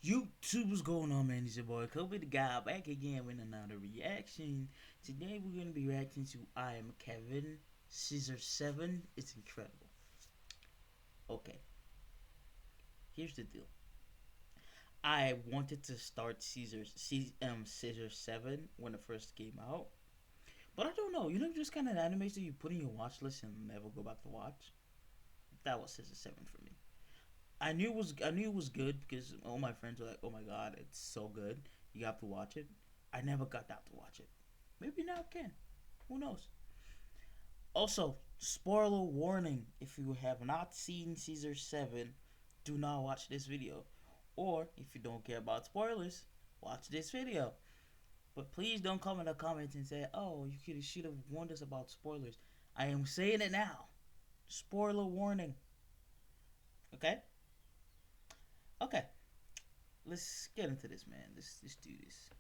YouTube, what's going on, man? It's your boy Kobe the guy back again with another reaction. Today we're gonna be reacting to I Am Kevin, Scissor Seven. It's incredible. Okay, here's the deal. I wanted to start Scissor Seven when it first came out, but I don't know. You know, just kind of animes that you put in your watch list and never go back to watch. That was Scissor Seven for me. I knew it was good because all my friends were like, "Oh my god, it's so good. You have to watch it." I never got out to watch it. Maybe now I can. Who knows? Also, spoiler warning: if you have not seen Caesar Seven, do not watch this video. Or if you don't care about spoilers, watch this video. But please don't come in the comments and say, "Oh, should have warned us about spoilers." I am saying it now. Spoiler warning. Okay. Okay. Let's get into this, man. Let's do this.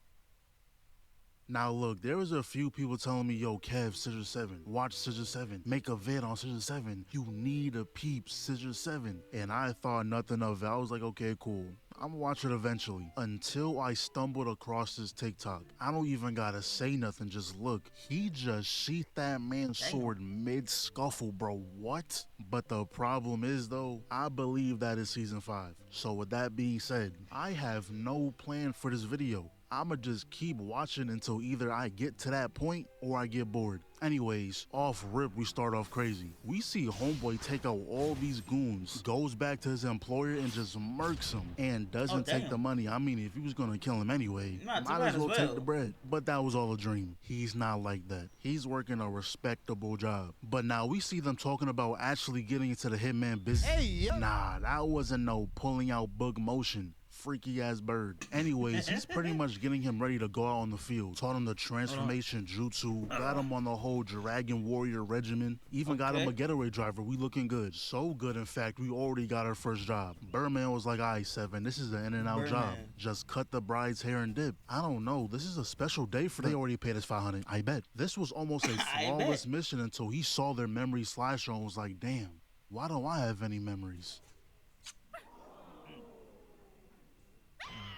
Now look, there was a few people telling me, yo, Kev, Scissor Seven, watch Scissor Seven, make a vid on Scissor Seven. You need a peep Scissor Seven. And I thought nothing of it. I was like, okay, cool. I'm gonna watch it eventually. Until I stumbled across this TikTok. I don't even gotta say nothing, just look. He just sheathed that man's sword mid-scuffle, bro. What? But the problem is though, I believe that is season 5. So with that being said, I have no plan for this video. I'ma just keep watching until either I get to that point or I get bored. Anyways, off rip, we start off crazy. We see Homeboy take out all these goons, goes back to his employer and just murks him, and doesn't take the money. I mean, if he was gonna kill him anyway, might as well take the bread. But that was all a dream. He's not like that. He's working a respectable job. But now we see them talking about actually getting into the hitman business. Nah, that wasn't no pulling out bug motion. Freaky ass bird. Anyways, he's pretty much getting him ready to go out on the field. Taught him the transformation jutsu, got him on the whole dragon warrior regimen, even got him a getaway driver. We looking good. So good, in fact, we already got our first job. Birdman was like, alright, Seven, this is an in and out job. Just cut the bride's hair and dip. I don't know, this is a special day for them. They already paid us 500, I bet. This was almost a flawless mission until he saw their memory slideshow and was like, damn, why don't I have any memories?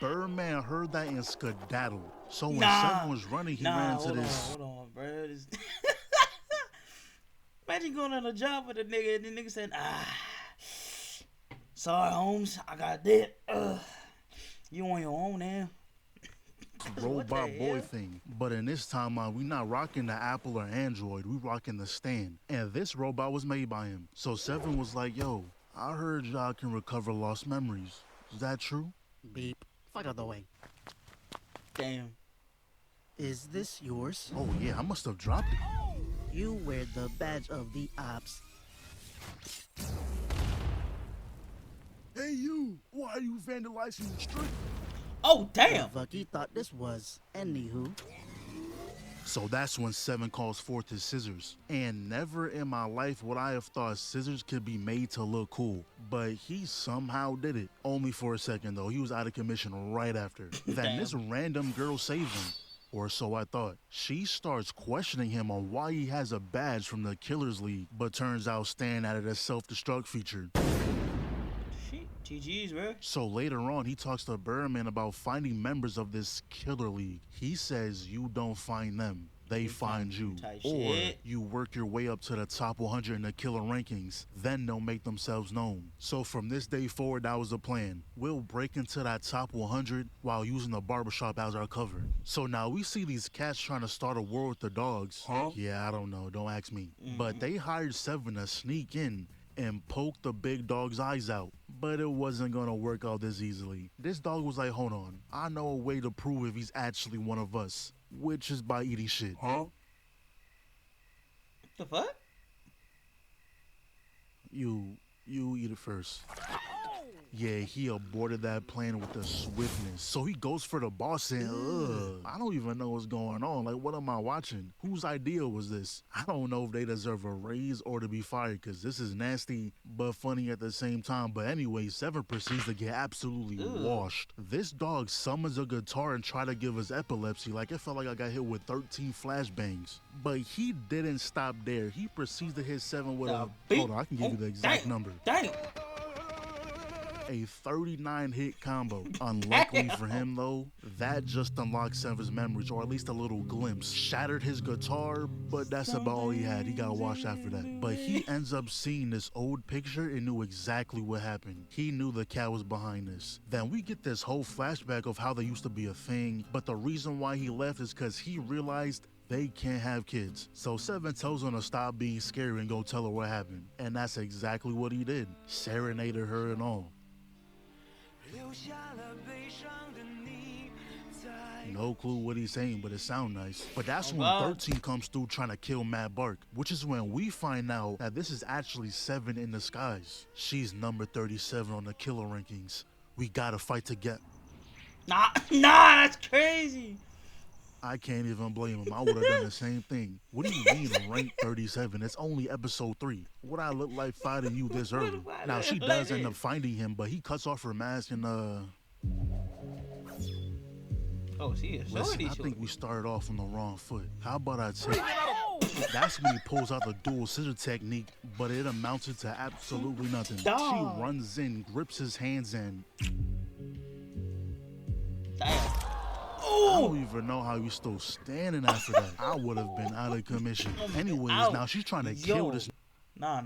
Birdman heard that and skedaddled. So when Seven was running, he ran into this. Hold on, bro. Imagine going on a job with a nigga and the nigga saying, sorry, Holmes, I got that. You on your own now. Robot boy thing. But in this timeline, we not rocking the Apple or Android, we rocking the stand. And this robot was made by him. So Seven was like, yo, I heard y'all can recover lost memories. Is that true? Beep. Fuck out of the way. Damn. Is this yours? Oh yeah, I must have dropped it. You wear the badge of the ops. Hey you, why are you vandalizing the street? Oh damn. The fuck he thought this was. Anywho. So that's when Seven calls forth his scissors. And never in my life would I have thought scissors could be made to look cool. But he somehow did it. Only for a second though, he was out of commission right after. Then this random girl saved him. Or so I thought. She starts questioning him on why he has a badge from the Killers League, but turns out Stan added a self-destruct feature. GG's, bro. So later on, he talks to Birdman about finding members of this killer league. He says you don't find them, they find you. Or you work your way up to the top 100 in the killer rankings, then they'll make themselves known. So from this day forward, that was the plan. We'll break into that top 100 while using the barbershop as our cover. So now we see these cats trying to start a war with the dogs. Yeah, I don't know, don't ask me. But they hired Seven to sneak in and poke the big dog's eyes out. But it wasn't gonna work out this easily. This dog was like, hold on, I know a way to prove if he's actually one of us, which is by eating shit. The fuck? You eat it first. Yeah, he aborted that plan with the swiftness. So he goes for the boss and, I don't even know what's going on. Like, what am I watching? Whose idea was this? I don't know if they deserve a raise or to be fired, because this is nasty but funny at the same time. But anyway, Seven proceeds to get absolutely washed. This dog summons a guitar and try to give us epilepsy. Like, it felt like I got hit with 13 flashbangs. But he didn't stop there. He proceeds to hit Seven with a... Hold on, I can give you the exact number. Damn. a 39 hit combo. Unluckily for him though, that just unlocked Seven's memories, or at least a little glimpse. Shattered his guitar, but that's about all he had. He got washed after that. But he ends up seeing this old picture and knew exactly what happened. He knew the cat was behind this. Then we get this whole flashback of how they used to be a thing, but the reason why he left is because he realized they can't have kids. So Seven tells him to stop being scary and go tell her what happened. And that's exactly what he did. Serenaded her and all. No clue what he's saying, but it sounds nice. But that's when 13 comes through trying to kill Matt Bark, which is when we find out that this is actually Seven in disguise. She's number 37 on the killer rankings. We gotta fight to get. Nah, that's crazy. I can't even blame him. I would have done the same thing. What do you mean rank 37? It's only episode 3. What I look like fighting you this early? Now, she does end up finding him, but he cuts off her mask and Oh, she is listen, I think we started off on the wrong foot. How about I take... That's when he pulls out the dual scissor technique, but it amounted to absolutely nothing. She runs in, grips his hands, and... Damn. I don't even know how he's still standing after that. I would have been out of commission. Anyways, now she's trying to kill this. No. I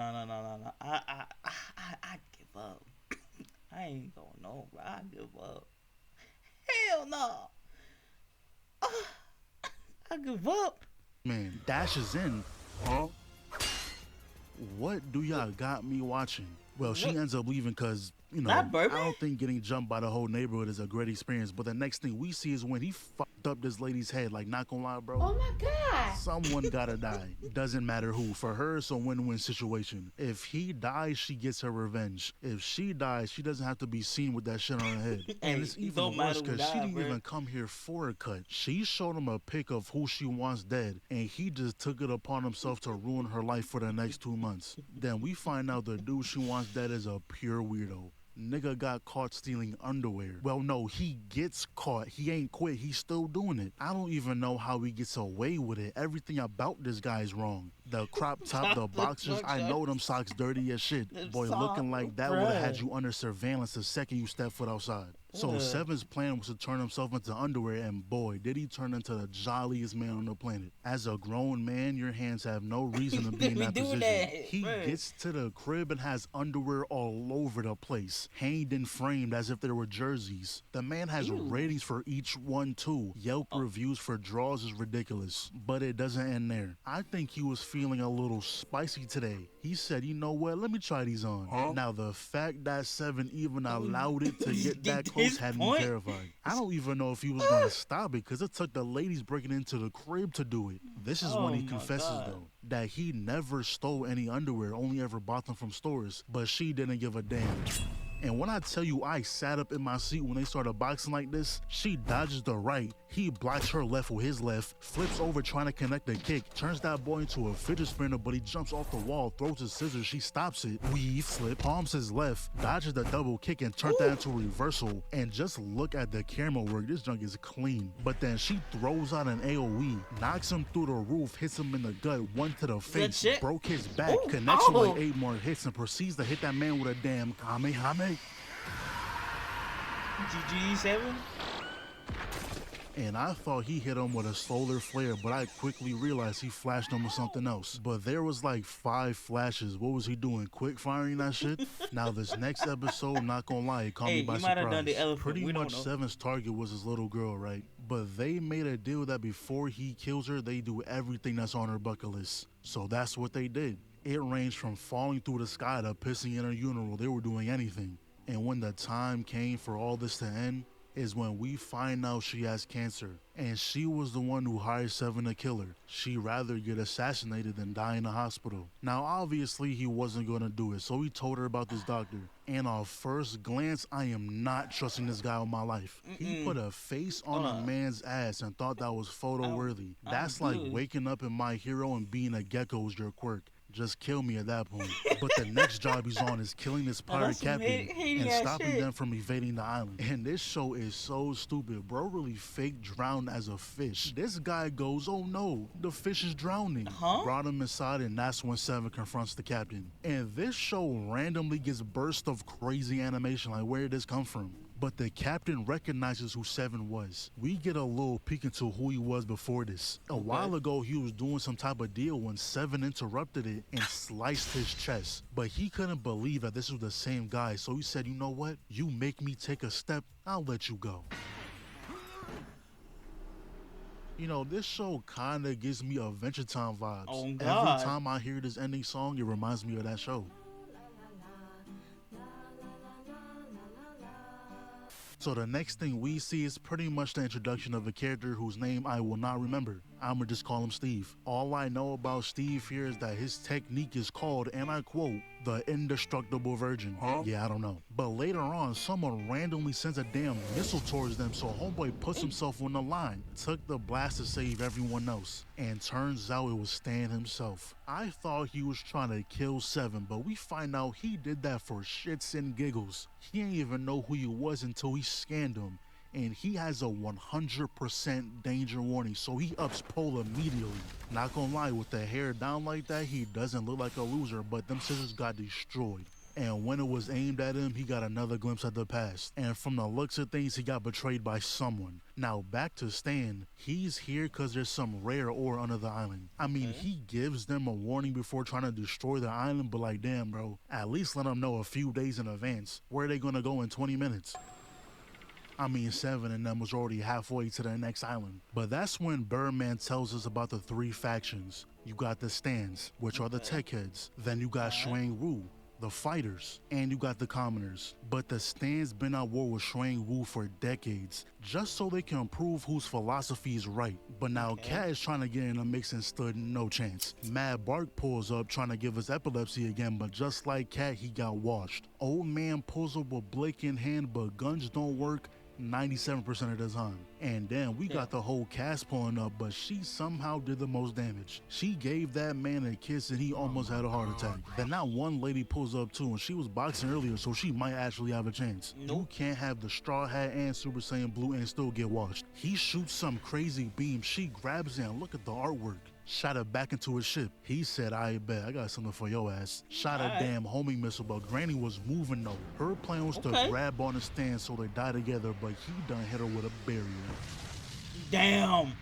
give up. I ain't going no, bro. I give up. Hell no. I give up. Man, dashes in. Huh? What do y'all got me watching? Well, she ends up leaving because, you know, I don't think getting jumped by the whole neighborhood is a great experience. But the next thing we see is when he fucked up this lady's head. Like, not gonna lie, bro. Oh my God. Someone gotta die. Doesn't matter who. For her, it's a win-win situation. If he dies, she gets her revenge. If she dies, she doesn't have to be seen with that shit on her head. And it's even worse because she didn't even come here for a cut. She showed him a pic of who she wants dead, and he just took it upon himself to ruin her life for the next 2 months. Then we find out the dude she wants dead is a pure weirdo. Nigga got caught stealing underwear. Well, no, he gets caught. He ain't quit. He's still doing it. I don't even know how he gets away with it. Everything about this guy's wrong. The crop top, the boxers, I know them socks dirty as shit. Boy, looking like that would have had you under surveillance the second you step foot outside. So Seven's plan was to turn himself into underwear, and boy, did he turn into the jolliest man on the planet. As a grown man, your hands have no reason to be in that position. He gets to the crib and has underwear all over the place, hanged and framed as if they were jerseys. The man has ratings for each one too. Yelp reviews for draws is ridiculous, but it doesn't end there. I think he was feeling a little spicy today. He said, you know what, let me try these on. Now, the fact that Seven even allowed it to get that close had me terrified. I don't even know if he was going to stop it because it took the ladies breaking into the crib to do it. This is when he confesses, though, that he never stole any underwear, only ever bought them from stores, but she didn't give a damn. And when I tell you I sat up in my seat when they started boxing like this, she dodges the right, he blocks her left with his left, flips over trying to connect the kick, turns that boy into a fidget spinner, but he jumps off the wall, throws his scissors, she stops it, weave, flip, palms his left, dodges the double kick and turns that into a reversal. And just look at the camera work, this junk is clean. But then she throws out an AoE, knocks him through the roof, hits him in the gut, one to the face, broke his back, connects with like 8 more hits and proceeds to hit that man with a damn Kamehameha. GG7? And I thought he hit him with a solar flare, but I quickly realized he flashed him with something else. But there was like 5 flashes. What was he doing? Quick firing that shit? Now this next episode, not gonna lie, it caught me by surprise. Pretty much Seven's target was his little girl, right? But they made a deal that before he kills her, they do everything that's on her bucket list. So that's what they did. It ranged from falling through the sky to pissing in her urinal. They were doing anything. And when the time came for all this to end, is when we find out she has cancer. And she was the one who hired Seven to kill her. She'd rather get assassinated than die in the hospital. Now, obviously, he wasn't going to do it, so he told her about this doctor. And on first glance, I am not trusting this guy with my life. He put a face on a man's ass and thought that was photo-worthy. That's like waking up in My Hero and being a gecko is your quirk. just kill me at that point. But the next job he's on is killing this Now, pirate that's some captain hating and ass stopping shit. them from evading the island. And this show is so stupid. Bro really fake drowned as a fish. This guy goes, oh no, the fish is drowning. Huh? Brought him inside, and that's when Seven confronts the captain. And this show randomly gets bursts of crazy animation. Like, where did this come from? But the captain recognizes who Seven was. We get a little peek into who he was before this. A while ago, he was doing some type of deal when Seven interrupted it and sliced his chest. But he couldn't believe that this was the same guy, so he said, you know what? You make me take a step, I'll let you go. You know, this show kind of gives me Adventure Time vibes. Oh, God. Every time I hear this ending song, it reminds me of that show. So the next thing we see is pretty much the introduction of a character whose name I will not remember. I'ma just call him Steve. All I know about Steve here is that his technique is called, and I quote, the indestructible virgin. Yeah, I don't know. But later on, someone randomly sends a damn missile towards them, so homeboy puts himself on the line, took the blast to save everyone else, and turns out it was Stan himself. I thought he was trying to kill Seven, but we find out he did that for shits and giggles. He didn't even know who he was until he scanned him, and he has a 100% danger warning, so he ups pole immediately. Not gonna lie, with the hair down like that, he doesn't look like a loser, but them scissors got destroyed. And when it was aimed at him, he got another glimpse at the past. And from the looks of things, he got betrayed by someone. Now back to Stan, he's here because there's some rare ore under the island. I mean, he gives them a warning before trying to destroy the island, but like, damn bro, at least let them know a few days in advance. Where are they gonna go in 20 minutes? I mean, Seven and them was already halfway to the next island. But that's when Birdman tells us about the three factions. You got the Stans, which are the tech heads. Then you got Shuang Wu, the fighters, and you got the commoners. But the Stans been at war with Shuang Wu for decades, just so they can prove whose philosophy is right. But now Cat is trying to get in the mix and stood no chance. Mad Bark pulls up trying to give us epilepsy again, but just like Cat, he got washed. Old man pulls up with Blake in hand, but guns don't work 97% of the time. And then we got the whole cast pulling up, but she somehow did the most damage. She gave that man a kiss and he almost had a heart attack. Then that one lady pulls up too, and she was boxing earlier, so she might actually have a chance. You can't have the Straw Hat and Super Saiyan Blue and still get washed. He shoots some crazy beam, she grabs it, and look at the artwork. Shot it back into his ship. He said, I bet, I got something for your ass. Shot a damn homing missile, but Granny was moving though. Her plan was to grab on the stand so they die together, but he done hit her with a barrier. Damn.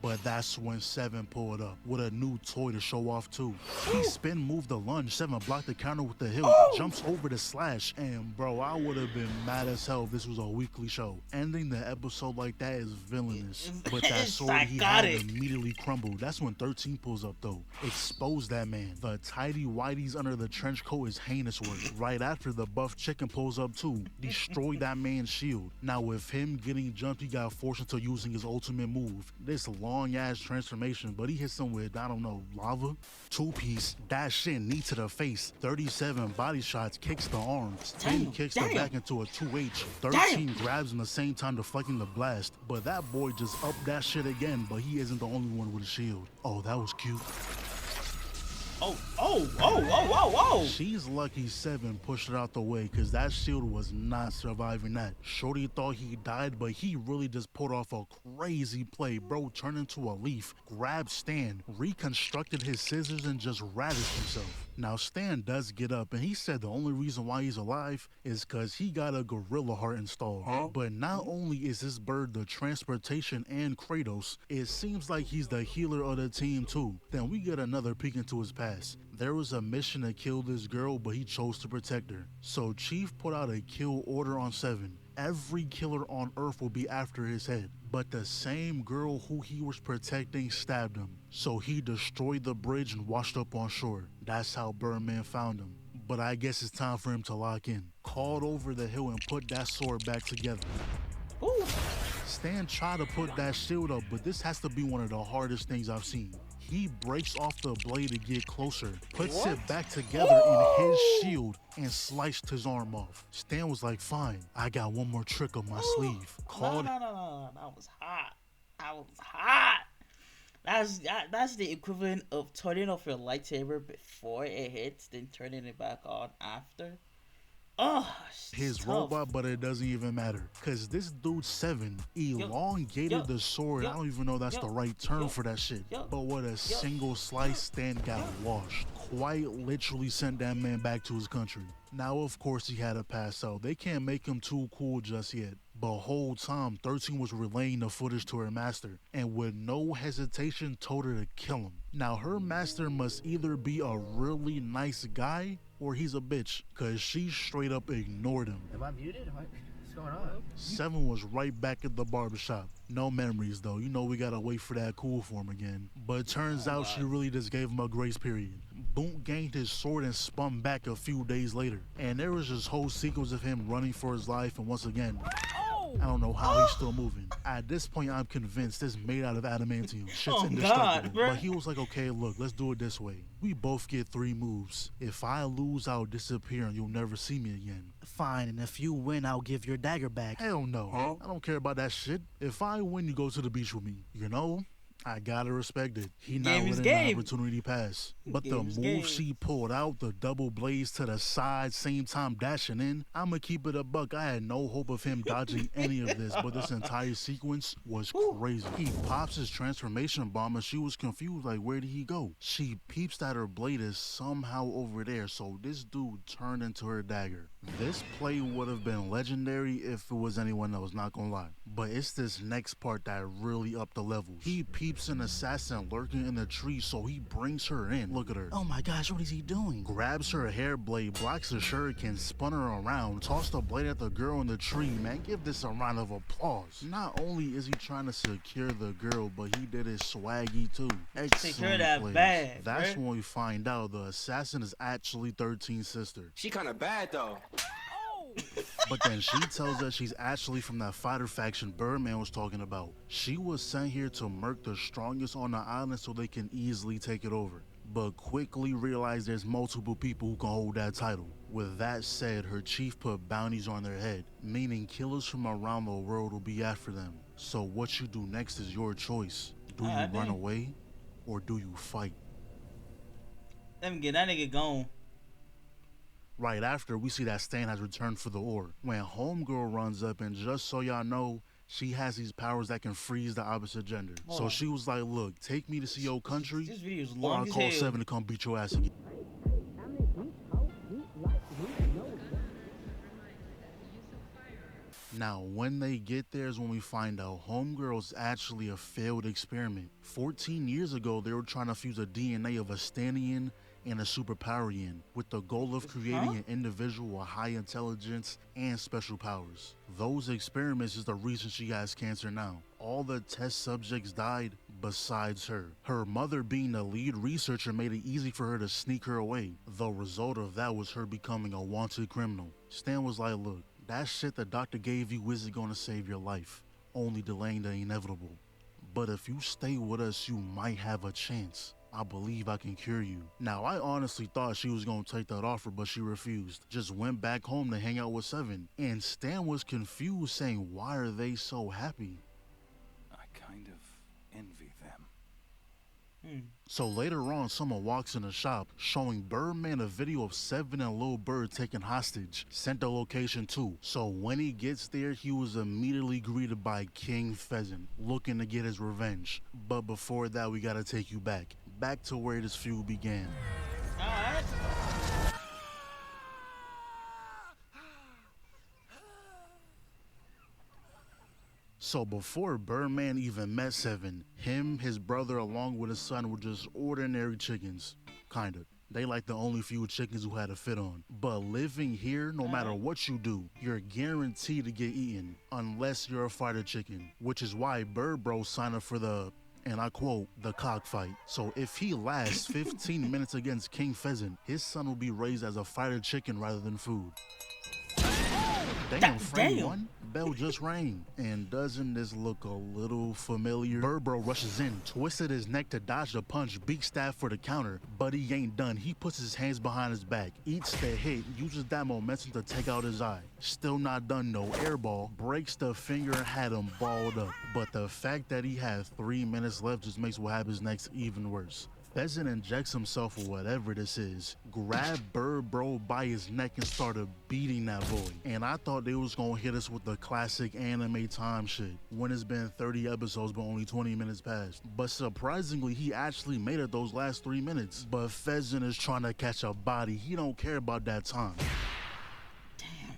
But that's when Seven pulled up with a new toy to show off too. He spin moved the lunge, Seven blocked the counter with the hill, jumps over the slash, and bro, I would have been mad as hell if this was a weekly show. Ending the episode like that is villainous. But that sword he had immediately crumbled. That's when 13 pulls up though. Expose that man. The tidy whities under the trench coat is heinous work. Right after, the buff chicken pulls up too. Destroy that man's shield. Now with him getting jumped, he got forced into using his ultimate move. This long ass transformation, but he hits him with, I don't know, lava? Two-piece, dash shit, knee to the face, 37 body shots, kicks the arms, 10 kicks the back into a 2H, 13 grabs him the same time deflecting the blast, but that boy just upped that shit again, but he isn't the only one with a shield. Oh, that was cute. Whoa. She's lucky Seven pushed it out the way, because that shield was not surviving that. Shorty thought he died, but he really just pulled off a crazy play. Bro turned into a leaf, grabbed Stan, reconstructed his scissors, and just ravished himself. Now Stan does get up, and he said the only reason why he's alive is because he got a gorilla heart installed. But not only is this bird the transportation and Kratos, it seems like he's the healer of the team too. Then we get another peek into his past. There was a mission to kill this girl, but he chose to protect her. So Chief put out a kill order on Seven. Every killer on Earth will be after his head. But the same girl who he was protecting stabbed him. So he destroyed the bridge and washed up on shore. That's how Birdman found him. But I guess it's time for him to lock in. Called over the hill and put that sword back together. Stan tried to put that shield up, but this has to be one of the hardest things I've seen. He breaks off the blade to get closer, puts it back together in his shield, and sliced his arm off. Stan was like, fine, I got one more trick up my sleeve. No. That was hot. That's the equivalent of turning off your lightsaber before it hits, then turning it back on after. Oh, it's his tough. robot, but it doesn't even matter. Cause this dude Seven Yo, elongated yo, the sword. I yo, don't even know that's the yo, right term yo, for that shit. yo, But with a yo, single slice, Stan got yo. washed. Quite literally sent that man back to his country. Now, of course, he had to pass out. They can't make him too cool just yet. But whole time, 13 was relaying the footage to her master, and with no hesitation told her to kill him. Now, her master must either be a really nice guy or he's a bitch, cause she straight up ignored him. Am I muted? What's going on? Seven was right back at the barbershop. No memories though, you know we gotta wait for that cool form again. But it turns out she really just gave him a grace period. Boont gained his sword and spun back a few days later. And there was this whole sequence of him running for his life, and once again, I don't know how he's still moving. At this point, I'm convinced it's made out of adamantium. Shit's Oh, indestructible. God, bruh. But he was like, okay, look, let's do it this way. We both get 3 moves. If I lose, I'll disappear and you'll never see me again. Fine, and if you win, I'll give your dagger back. Hell no. I don't care about that shit. If I win, you go to the beach with me. You know? I gotta respect it. He not Game is letting the game. opportunity pass. But the Game is move game. she pulled out, the double blades to the side, same time dashing in, I'ma keep it a buck. I had no hope of him dodging any of this, but this entire sequence was crazy. He pops his transformation bomb and she was confused, like where did he go? She peeps that her blade is somehow over there, so this dude turned into her dagger. This play would have been legendary if it was anyone else, not gonna lie. But it's this next part that really upped the levels. He peeps an assassin lurking in the tree, so he brings her in. Look at her. Oh my gosh, what is he doing? Grabs her hair blade, blocks the shuriken, spun her around, tossed the blade at the girl in the tree. Man, give this a round of applause. Not only is he trying to secure the girl, but he did it swaggy too. Secure that plays. bag, That's bruh. when we find out the assassin is actually 13's sister. She kinda bad though. But then she tells us she's actually from that fighter faction Birdman was talking about. She was sent here to murk the strongest on the island so they can easily take it over. But quickly realized there's multiple people who can hold that title. With that said, her chief put bounties on their head, meaning killers from around the world will be after them. So what you do next is your choice. Do you run damn. away or do you fight? Let me get that nigga gone. Right after, we see that Stan has returned for the ore. When Homegirl runs up, and just so y'all know, she has these powers that can freeze the opposite gender. Hold So on. she was like, look, take me to see your country, This video is or long I'll as call hell. 7 to come beat your ass again. Now, when they get there is when we find out Homegirl's actually a failed experiment. 14 years ago, they were trying to fuse a DNA of a Stanian and a Superpowerian with the goal of creating an individual with high intelligence and special powers. Those experiments is the reason she has cancer now. All the test subjects died besides her. Her mother being the lead researcher made it easy for her to sneak her away. The result of that was her becoming a wanted criminal. Stan was like, look, that shit the doctor gave you isn't gonna save your life, only delaying the inevitable. But if you stay with us, you might have a chance. I believe I can cure you. Now, I honestly thought she was gonna take that offer, but she refused. Just went back home to hang out with 7. And Stan was confused, saying, why are they so happy? I kind of envy them. So later on, someone walks in the shop showing Birdman a video of 7 and Lil Bird taken hostage. Sent the location too. So when he gets there, he was immediately greeted by King Pheasant, looking to get his revenge. But before that, we gotta take you back to where this feud began. Alright. So before Birdman even met 7, him, his brother, along with his son were just ordinary chickens. Kinda. They like the only few chickens who had a fit on. But living here, no matter what you do, you're guaranteed to get eaten, unless you're a fighter chicken. Which is why Bird Bro signed up for the, and I quote, the cockfight. So if he lasts 15 minutes against King Pheasant, his son will be raised as a fighter chicken rather than food. Damn, frame Damn. 1? That bell just rang. And doesn't this look a little familiar? Birdbro rushes in, twisted his neck to dodge the punch, beak stab for the counter, but he ain't done. He puts his hands behind his back, eats the hit, uses that momentum to take out his eye. Still not done though. Airball breaks the finger and had him balled up. But the fact that he had 3 minutes left just makes what happens next even worse. Pheasant injects himself or whatever this is, grabbed Birdbro by his neck and started beating that boy. And I thought they was gonna hit us with the classic anime time shit, when it's been 30 episodes but only 20 minutes passed. But surprisingly, he actually made it those last 3 minutes. But Pheasant is trying to catch a body. He don't care about that time. Damn.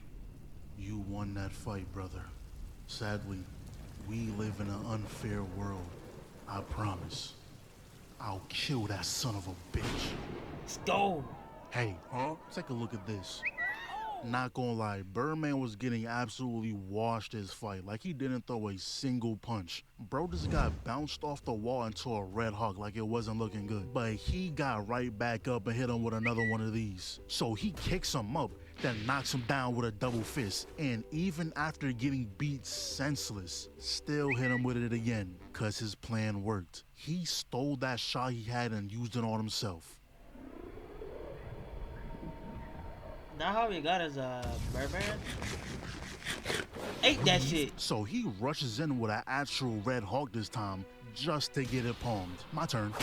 You won that fight, brother. Sadly, we live in an unfair world. I promise. I'll kill that son of a bitch. Let's go. Hey, take a look at this. Not gonna lie, Birdman was getting absolutely washed this fight. Like he didn't throw a single punch. Bro just got bounced off the wall into a red hawk like it wasn't looking good. But he got right back up and hit him with another one of these. So he kicks him up, then knocks him down with a double fist. And even after getting beat senseless, still hit him with it again, cause his plan worked. He stole that shot he had and used it on himself. That how he got his Birdman? Ate that shit. So he rushes in with an actual red hawk this time, just to get it palmed. My turn.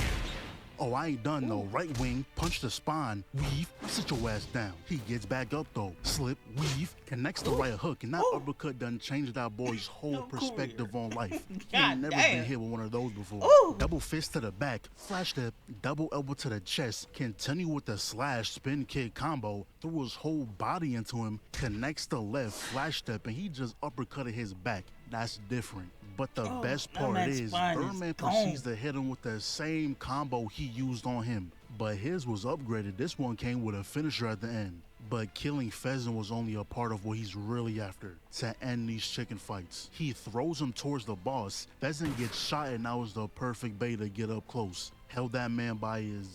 Oh, I ain't done though. Right wing, punch the spine, weave, sit your ass down. He gets back up though, slip, weave, connects the right hook, and that uppercut done changed that boy's whole perspective on life. He ain't never been hit with one of those before. Double fist to the back, flash step, double elbow to the chest, continue with the slash spin kick combo, threw his whole body into him, connects the left, flash step, and he just uppercutted his back. That's different. But the best part is, Birdman proceeds to hit him with the same combo he used on him. But his was upgraded. This one came with a finisher at the end. But killing Pheasant was only a part of what he's really after, to end these chicken fights. He throws him towards the boss. Pheasant gets shot, and that was the perfect bait to get up close. Held that man by his...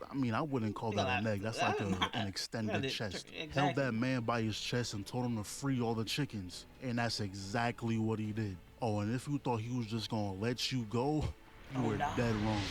I mean, I wouldn't call that a neck. That's like an extended chest. Exactly. Held that man by his chest and told him to free all the chickens. And that's exactly what he did. Oh, and if you thought he was just gonna let you go, you were dead wrong.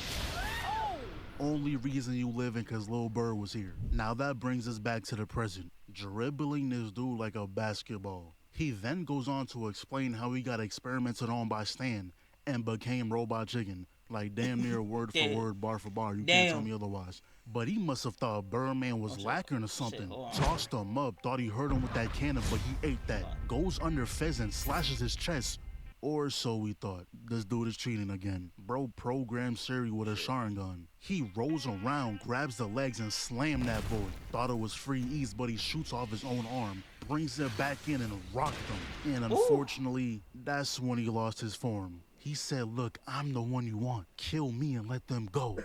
Only reason you living cause Lil Bird was here. Now that brings us back to the present, dribbling this dude like a basketball. He then goes on to explain how he got experimented on by Stan and became Robot Chicken. Like damn near word for word, bar for bar. You can't tell me otherwise. But he must have thought Birdman was lacking or something. Tossed him up, thought he hurt him with that cannon, but he ate that. Goes under Pheasant, slashes his chest. Or so we thought. This dude is cheating again. Bro programmed Siri with a Sharingan. He rolls around, grabs the legs, and slammed that boy. Thought it was free ease, but he shoots off his own arm, brings it back in and rocked him. And unfortunately, that's when he lost his form. He said, look, I'm the one you want. Kill me and let them go.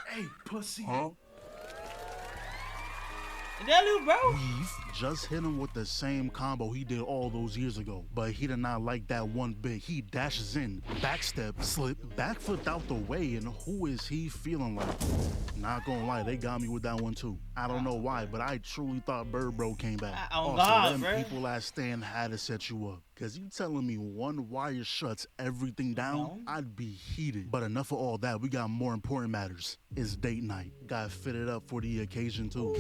Hey, pussy. Huh? Is that little bro? Weave just hit him with the same combo he did all those years ago, but he did not like that one bit. He dashes in, backstep, slip, back foot out the way, and who is he feeling like? Not gonna lie, they got me with that one too. I don't know why, but I truly thought Birdbro came back. God, them bro. people at Stan had to set you up. Cause you telling me one wire shuts everything down, I'd be heated. But enough of all that, we got more important matters. It's date night. Got fitted up for the occasion too.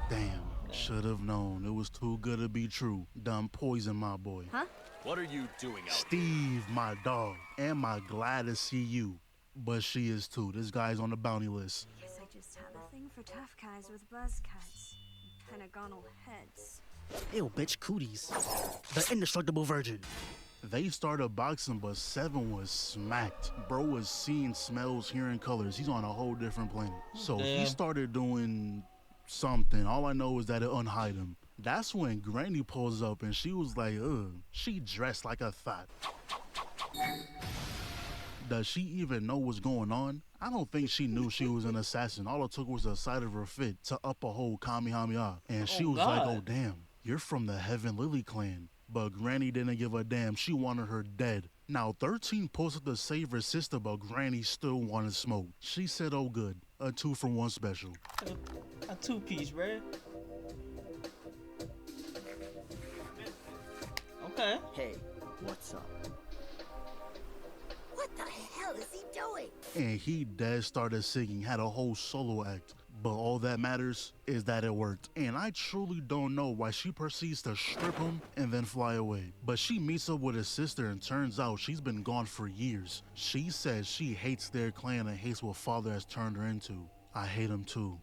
Damn, should have known. It was too good to be true. Done poison my boy. Huh? What are you doing out Steve, my dog. Am I glad to see you? But she is too. This guy's on the bounty list. Guess I just have a thing for tough guys with buzz cuts and pentagonal heads. Ew, bitch, cooties. The indestructible virgin. They started boxing, but Seven was smacked. Bro was seeing, smells, hearing colors. He's on a whole different planet. So he started doing something. All I know is that it unhide him. That's when Granny pulls up and she was like, ugh. She dressed like a thought. Does she even know what's going on? I don't think she knew she was an assassin. All it took was the sight of her fit to up a whole Kamehameha. And she was like, oh damn, you're from the Heaven Lily clan. But Granny didn't give a damn. She wanted her dead. Now 13 posted to save her sister, but Granny still wanted smoke. She said, oh good, a 2-for-1 special. A two-piece, bro. Okay. Hey, what's up? What the hell is he doing? And he dead started singing, had a whole solo act. But all that matters is that it worked. And I truly don't know why she proceeds to strip him and then fly away. But she meets up with his sister and turns out she's been gone for years. She says she hates their clan and hates what father has turned her into. I hate him too.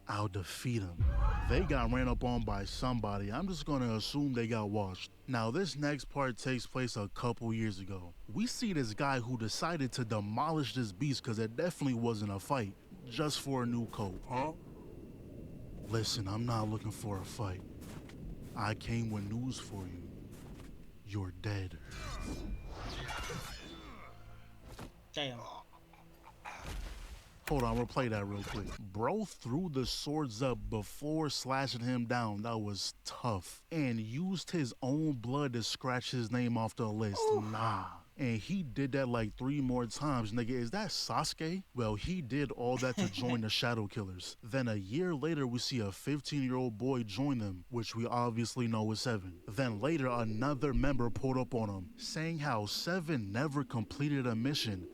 I'll defeat him. They got ran up on by somebody. I'm just gonna assume they got washed. Now this next part takes place a couple years ago. We see this guy who decided to demolish this beast because it definitely wasn't a fight, just for a new coat. Huh? Listen, I'm not looking for a fight. I came with news for you. You're dead. Damn. Hold on, we'll play that real quick. Bro threw the swords up before slashing him down. That was tough. And used his own blood to scratch his name off the list. Ooh. Nah. And he did that like 3 more times. Nigga, is that Sasuke? Well, he did all that to join the Shadow Killers. Then a year later, we see a 15-year-old boy join them, which we obviously know is Seven. Then later, another member pulled up on him, saying how Seven never completed a mission,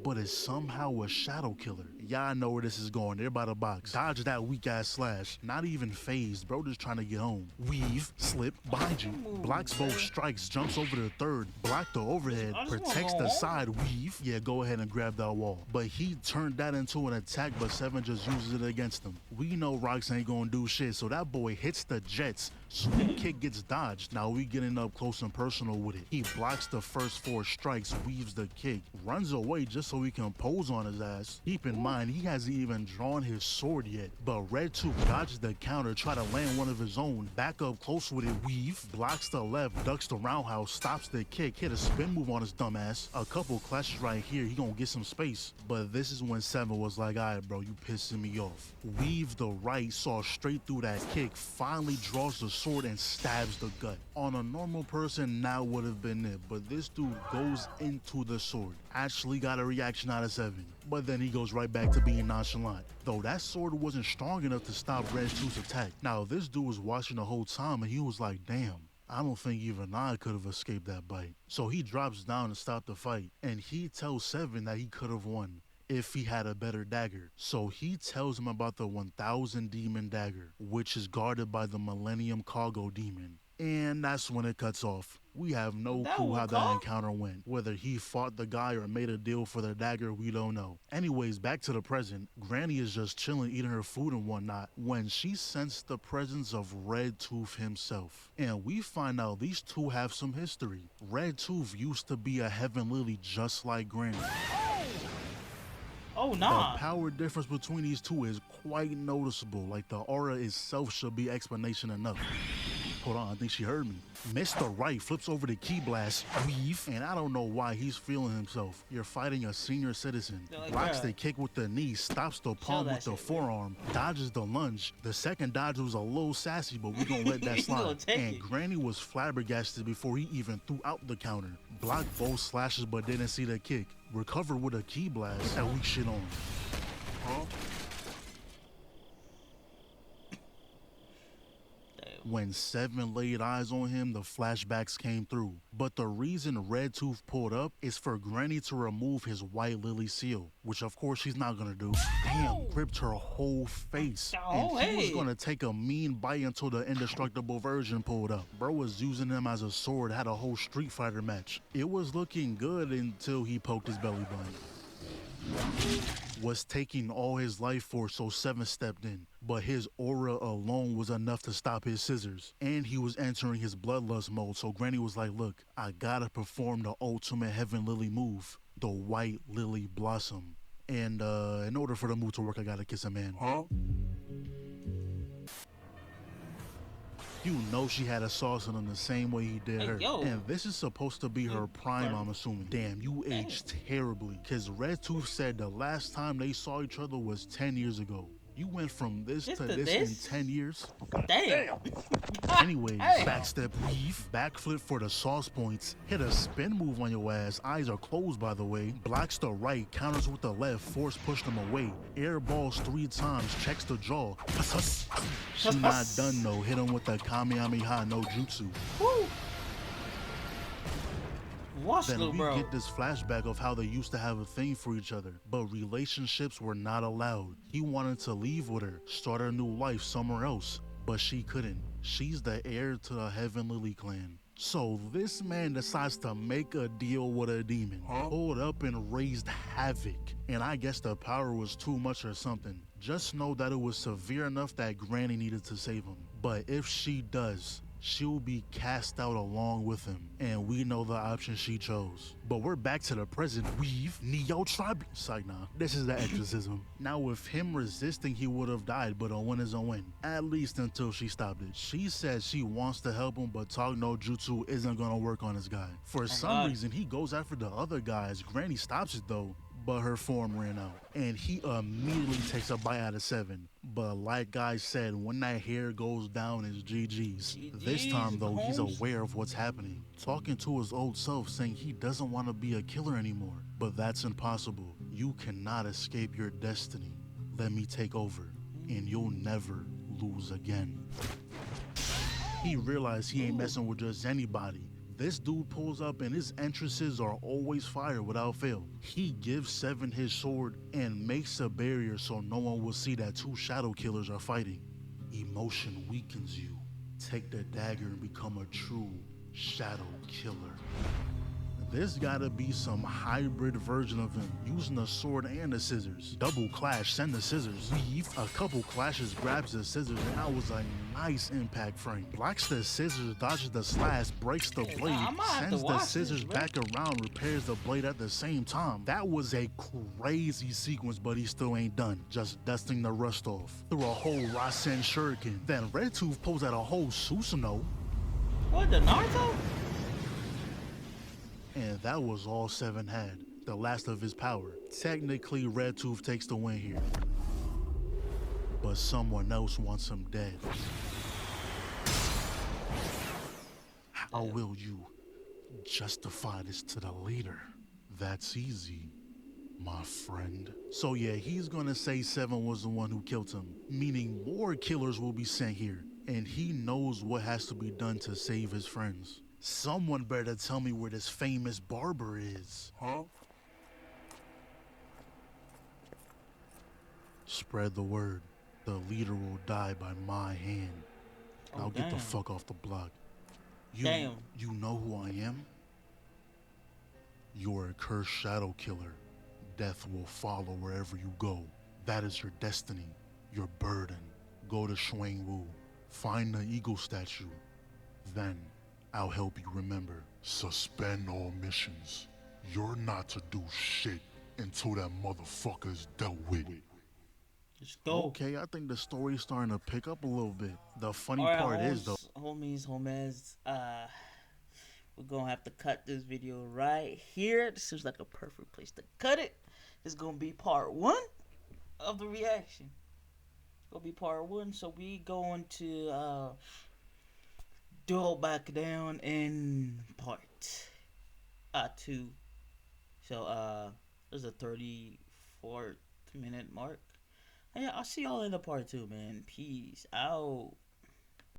but is somehow a shadow killer. Y'all know where this is going. They're by the box. Dodge that weak ass slash. Not even phased. Bro just trying to get home. Weave, slip, behind you. Blocks both strikes, jumps over the third. Block the overhead, protects the side. Weave. Yeah, go ahead and grab that wall. But he turned that into an attack, but Seven just uses it against him. We know Rocks ain't gonna do shit, so that boy hits the jets. Sweep kick gets dodged. Now we getting up close and personal with it. He blocks the first 4 strikes, weaves the kick, runs away just so he can pose on his ass. Keep in mind, he hasn't even drawn his sword yet. But Red Tooth dodges the counter, try to land one of his own. Back up close with it, weave, blocks the left, ducks the roundhouse, stops the kick, hit a spin move on his dumb ass. A couple clashes right here, he gonna get some space. But this is when Seven was like, alright bro, you pissing me off. Weave the right, saw straight through that kick, finally draws the sword and stabs the gut. On a normal person, now would have been it, but this dude goes into the sword. Actually got a reaction out of Seven, but then he goes right back to being nonchalant. Though that sword wasn't strong enough to stop Red Tooth's attack. Now this dude was watching the whole time and he was like, damn, I don't think even I could have escaped that bite. So he drops down to stop the fight, and he tells Seven that he could have won if he had a better dagger. So he tells him about the 1000 demon dagger, which is guarded by the Millennium Cargo demon. And that's when it cuts off. We have no clue how that encounter went. Whether he fought the guy or made a deal for the dagger, we don't know. Anyways, back to the present. Granny is just chilling, eating her food and whatnot, when she sensed the presence of Red Tooth himself. And we find out these two have some history. Red Tooth used to be a Heaven Lily just like Granny. Oh, nah. The power difference between these two is quite noticeable. Like the aura itself should be explanation enough. Hold on, I think she heard me. Mr. Right flips over the key blast, weave, and I don't know why he's feeling himself. You're fighting a senior citizen. Like, blocks the kick with the knee, stops the palm with the forearm, dodges the lunge. The second dodge was a little sassy, but we gonna let that slide. And Granny was flabbergasted before he even threw out the counter. Blocked both slashes but didn't see the kick. Recovered with a key blast, and we shit on him. Huh? When Seven laid eyes on him, the flashbacks came through. But the reason Red Tooth pulled up is for Granny to remove his White Lily seal, which of course she's not gonna do. Damn, ripped her whole face. And he was gonna take a mean bite until the indestructible version pulled up. Bro was using him as a sword, had a whole Street Fighter match. It was looking good until he poked his belly button. Was taking all his life force, so Seven stepped in. But his aura alone was enough to stop his scissors. And he was entering his bloodlust mode, so Granny was like, look, I gotta perform the ultimate Heaven Lily move, the White Lily Blossom. And in order for the move to work, I gotta kiss a man. Huh? You know she had a sauce on him the same way he did her. And this is supposed to be her prime, I'm assuming. Damn, you aged terribly. Because Red Tooth said the last time they saw each other was 10 years ago. You went from this to this in 10 years? Damn. Anyways, backstep weave, backflip for the sauce points, hit a spin move on your ass, eyes are closed by the way, blocks the right, counters with the left, force push them away, air balls 3 times, checks the jaw. She not done though, hit him with the Kamehameha no jutsu. Woo. Watch, Then little we bro. get this flashback of how they used to have a thing for each other, but relationships were not allowed. He wanted to leave with her, start a new life somewhere else, but she couldn't. She's the heir to the Heaven Lily clan. So this man decides to make a deal with a demon, pulled up and raised havoc. And I guess the power was too much or something. Just know that it was severe enough that Granny needed to save him. But if she does, she'll be cast out along with him. And we know the option she chose. But we're back to the present. We've Neo Tribe. Psych, nah. This is the exorcism. Now with him resisting, he would have died, but a win is a win. At least until she stopped it. She says she wants to help him, but Talk no Jutsu isn't gonna work on this guy. For some reason, he goes after the other guys. Granny stops it though, but her form ran out. And he immediately takes a bite out of 7. But like I said, when that hair goes down, it's GG's. This time though, he's aware of what's happening. Talking to his old self, saying he doesn't want to be a killer anymore. But that's impossible. You cannot escape your destiny. Let me take over, and you'll never lose again. He realized he ain't messing with just anybody. This dude pulls up and his entrances are always fire without fail. He gives 7 his sword and makes a barrier so no one will see that 2 shadow killers are fighting. Emotion weakens you. Take the dagger and become a true shadow killer. There's gotta be some hybrid version of him, using the sword and the scissors. Double clash, send the scissors. Weave, a couple clashes, grabs the scissors, and that was a nice impact frame. Blocks the scissors, dodges the slash, breaks the blade, sends the scissors back around, repairs the blade at the same time. That was a crazy sequence, but he still ain't done. Just dusting the rust off. Through a whole Rasen shuriken. Then Red Tooth pulls out a whole Susanoo. What, the Naruto? And that was all 7 had, the last of his power. Technically, Red Tooth takes the win here. But someone else wants him dead. How will you justify this to the leader? That's easy, my friend. So yeah, he's gonna say 7 was the one who killed him, meaning more killers will be sent here. And he knows what has to be done to save his friends. Someone better tell me where this famous barber is. Spread the word. The leader will die by my hand. Now get the fuck off the block. You know who I am? You're a cursed shadow killer. Death will follow wherever you go. That is your destiny, your burden. Go to Shuangwu. Find the eagle statue. Then I'll help you remember. Suspend all missions. You're not to do shit until that motherfucker's dealt with. Let's go. Okay, I think the story's starting to pick up a little bit. The funny part is though, homies, we're gonna have to cut this video right here. This seems like a perfect place to cut it. This is gonna be part 1 of the reaction. It's gonna be part 1, so we going to duel back down in part 2. So there's a 34th minute mark. Yeah, I'll see y'all in the part 2, man. Peace out.